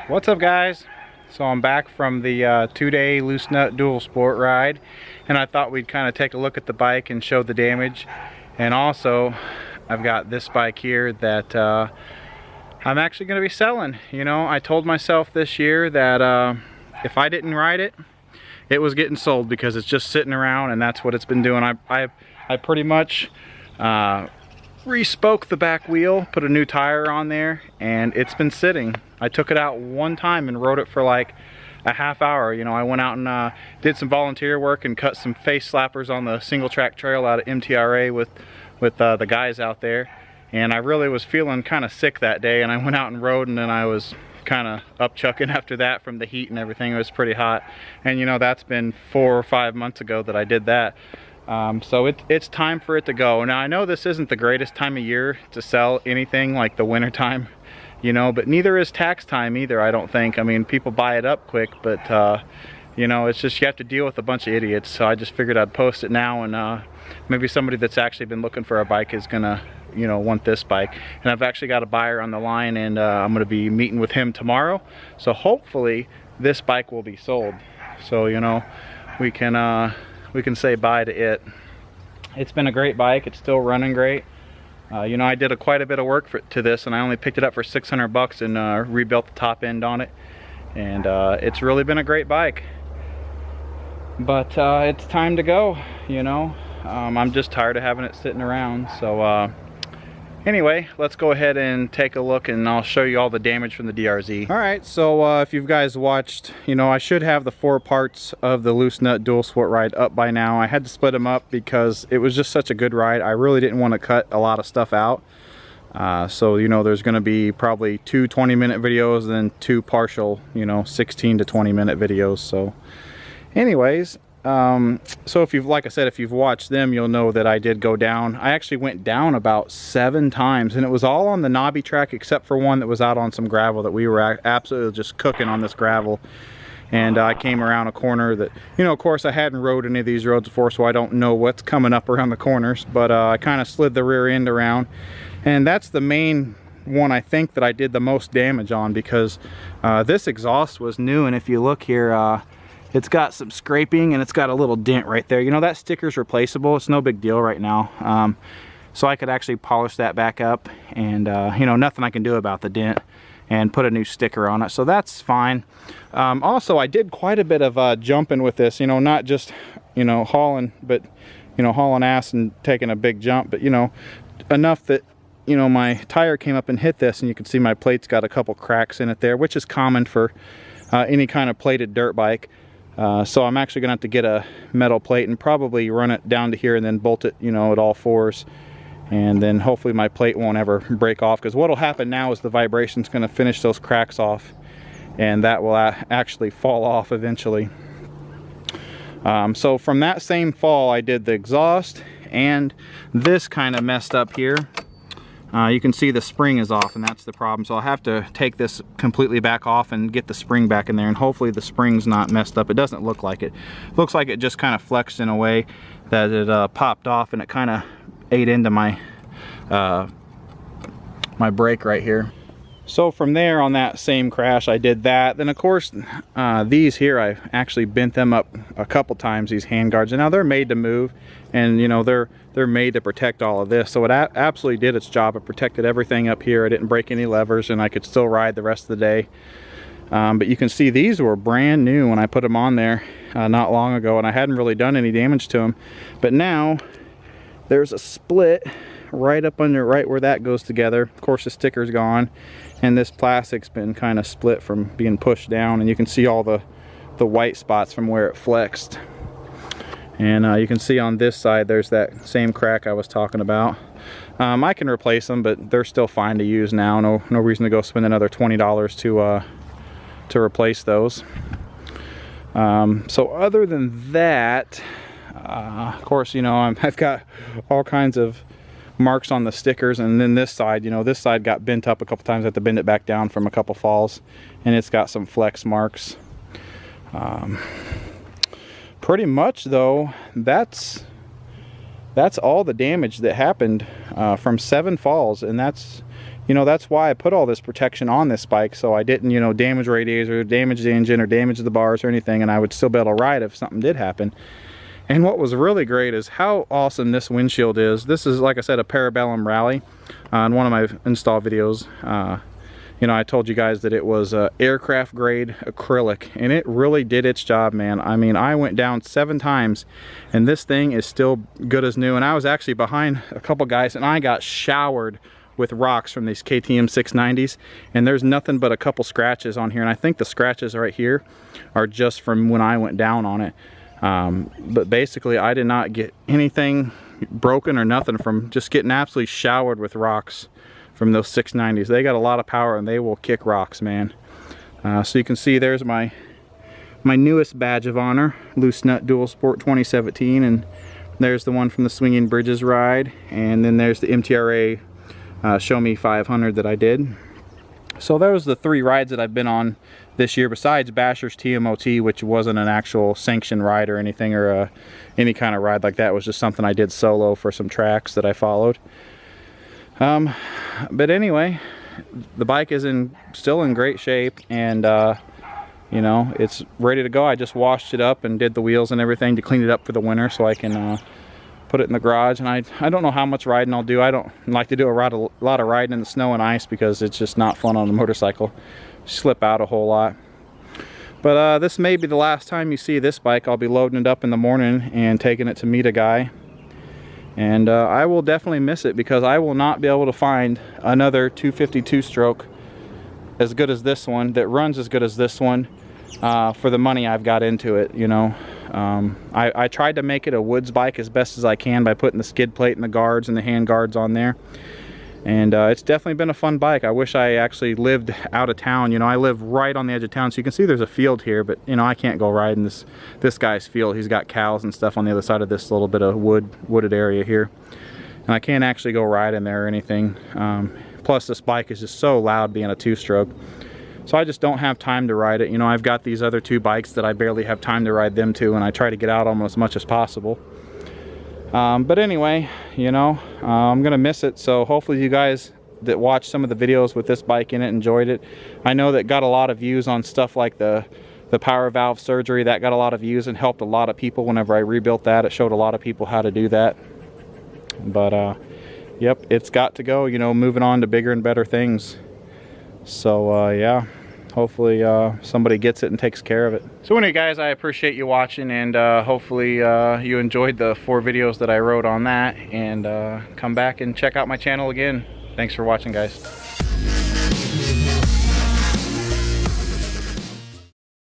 What's up, guys? So I'm back from the 2-day loose nut dual sport ride, and I thought we'd kind of take a look at the bike and show the damage. And also I've got this bike here that I'm actually going to be selling. You know, I told myself this year that if I didn't ride it, it was getting sold, because it's just sitting around, and that's what it's been doing. I pretty much re-spoke the back wheel, put a new tire on there, and it's been sitting. I took it out one time and rode it for like a half hour. You know, I went out and did some volunteer work and cut some face slappers on the single track trail out at MTRA with the guys out there, and I really was feeling kind of sick that day, and I went out and rode, and then I was kind of up chucking after that from the heat and everything. It was pretty hot, and you know, that's been 4 or 5 months ago that I did that. So it's time for it to go. Now I know this isn't the greatest time of year to sell anything, like the winter time, you know, but neither is tax time either, I don't think. I mean, people buy it up quick, but you know, it's just, you have to deal with a bunch of idiots. So I just figured I'd post it now, and maybe somebody that's actually been looking for a bike is gonna, you know, want this bike. And I've actually got a buyer on the line, and I'm gonna be meeting with him tomorrow. So hopefully this bike will be sold. So, you know, we can say bye to it. It's been a great bike. It's still running great. You know, I did quite a bit of work to this, and I only picked it up for 600 bucks and rebuilt the top end on it. And it's really been a great bike. But it's time to go, you know. I'm just tired of having it sitting around. So anyway, let's go ahead and take a look, and I'll show you all the damage from the DRZ. All right, so if you guys watched, you know, I should have the 4 parts of the loose nut dual sport ride up by now. I had to split them up because it was just such a good ride. I really didn't want to cut a lot of stuff out. So, you know, there's going to be probably 2 20-minute videos and then 2 partial, you know, 16 to 20-minute videos. So anyways, so if you've, like I said, if you've watched them, you'll know that I did go down. I actually went down about 7 times, and it was all on the knobby track except for one that was out on some gravel that we were absolutely just cooking on this gravel. And I came around a corner that, you know, of course I hadn't rode any of these roads before, so I don't know what's coming up around the corners, but I kind of slid the rear end around, and that's the main one I think that I did the most damage on, because this exhaust was new, and if you look here, it's got some scraping, and it's got a little dent right there. You know, that sticker's replaceable. It's no big deal right now. So I could actually polish that back up, and you know, nothing I can do about the dent, and put a new sticker on it. So that's fine. Also, I did quite a bit of jumping with this. You know, not just, you know, hauling, but, you know, hauling ass and taking a big jump, but, you know, enough that, you know, my tire came up and hit this, and you can see my plate's got a couple cracks in it there, which is common for any kind of plated dirt bike. So I'm actually gonna have to get a metal plate and probably run it down to here and then bolt it, you know, at all 4s, and then hopefully my plate won't ever break off, because what'll happen now is the vibration's gonna finish those cracks off, and that will actually fall off eventually. So from that same fall, I did the exhaust, and this kind of messed up here. You can see the spring is off, and that's the problem. So I'll have to take this completely back off and get the spring back in there, and hopefully the spring's not messed up. It doesn't look like it. Looks like it just kind of flexed in a way that it popped off, and it kind of ate into my my brake right here. So from there, on that same crash, I did that. Then of course, these here, I actually bent them up a couple times, these hand guards, and now they're made to move, and you know, they're made to protect all of this. So it absolutely did its job. It protected everything up here. I didn't break any levers, and I could still ride the rest of the day. But you can see these were brand new when I put them on there not long ago, and I hadn't really done any damage to them. But now there's a split right up under, right where that goes together. Of course, the sticker's gone, and this plastic's been kind of split from being pushed down, and you can see all the white spots from where it flexed. And you can see on this side there's that same crack I was talking about. I can replace them, but they're still fine to use now. No reason to go spend another $20 to replace those. So other than that, of course, you know, I've got all kinds of marks on the stickers. And then this side, you know, this side got bent up a couple times. I had to bend it back down from a couple falls, and it's got some flex marks. Pretty much though, that's all the damage that happened from 7 falls. And that's, you know, that's why I put all this protection on this bike, so I didn't, you know, damage radiator, damage the engine, or damage the bars or anything, and I would still be able to ride if something did happen. And what was really great is how awesome this windshield is. This is, like I said, a Parabellum Rally. In one of my install videos, you know, I told you guys that it was aircraft grade acrylic, and it really did its job, man. I mean, I went down 7 times, and this thing is still good as new. And I was actually behind a couple guys, and I got showered with rocks from these KTM 690s, and there's nothing but a couple scratches on here. And I think the scratches right here are just from when I went down on it. But basically, I did not get anything broken or nothing from just getting absolutely showered with rocks from those 690s. They got a lot of power, and they will kick rocks, man. So you can see there's my newest badge of honor, Loose Nut Dual Sport 2017, and there's the one from the Swinging Bridges ride, and then there's the MTRA Show Me 500 that I did. So those are the 3 rides that I've been on this year, besides Basher's TMOT, which wasn't an actual sanctioned ride or anything, or any kind of ride like that. It was just something I did solo for some tracks that I followed. But anyway, the bike is still in great shape, and you know, it's ready to go. I just washed it up and did the wheels and everything to clean it up for the winter, so I can put it in the garage. And I don't know how much riding I'll do. I don't like to do a lot of riding in the snow and ice, because it's just not fun on a motorcycle. Slip out a whole lot. But this may be the last time you see this bike. I'll be loading it up in the morning and taking it to meet a guy. And I will definitely miss it, because I will not be able to find another 250 two-stroke as good as this one, that runs as good as this one, for the money I've got into it, you know. I tried to make it a woods bike as best as I can by putting the skid plate and the guards and the hand guards on there. And it's definitely been a fun bike. I wish I actually lived out of town. You know, I live right on the edge of town, so you can see there's a field here, but you know, I can't go ride in this guy's field. He's got cows and stuff on the other side of this little bit of wooded area here, and I can't actually go ride in there or anything. Plus, this bike is just so loud, being a 2-stroke, so I just don't have time to ride it. You know, I've got these other 2 bikes that I barely have time to ride them to, and I try to get out almost as much as possible. But anyway, you know, I'm gonna miss it. So hopefully you guys that watched some of the videos with this bike in it enjoyed it. I know that got a lot of views on stuff like the power valve surgery. That got a lot of views and helped a lot of people whenever I rebuilt that. It showed a lot of people how to do that. But yep, it's got to go, you know, moving on to bigger and better things. So yeah, hopefully somebody gets it and takes care of it. So anyway, guys, I appreciate you watching, and hopefully you enjoyed the 4 videos that I wrote on that, and come back and check out my channel again. Thanks for watching, guys.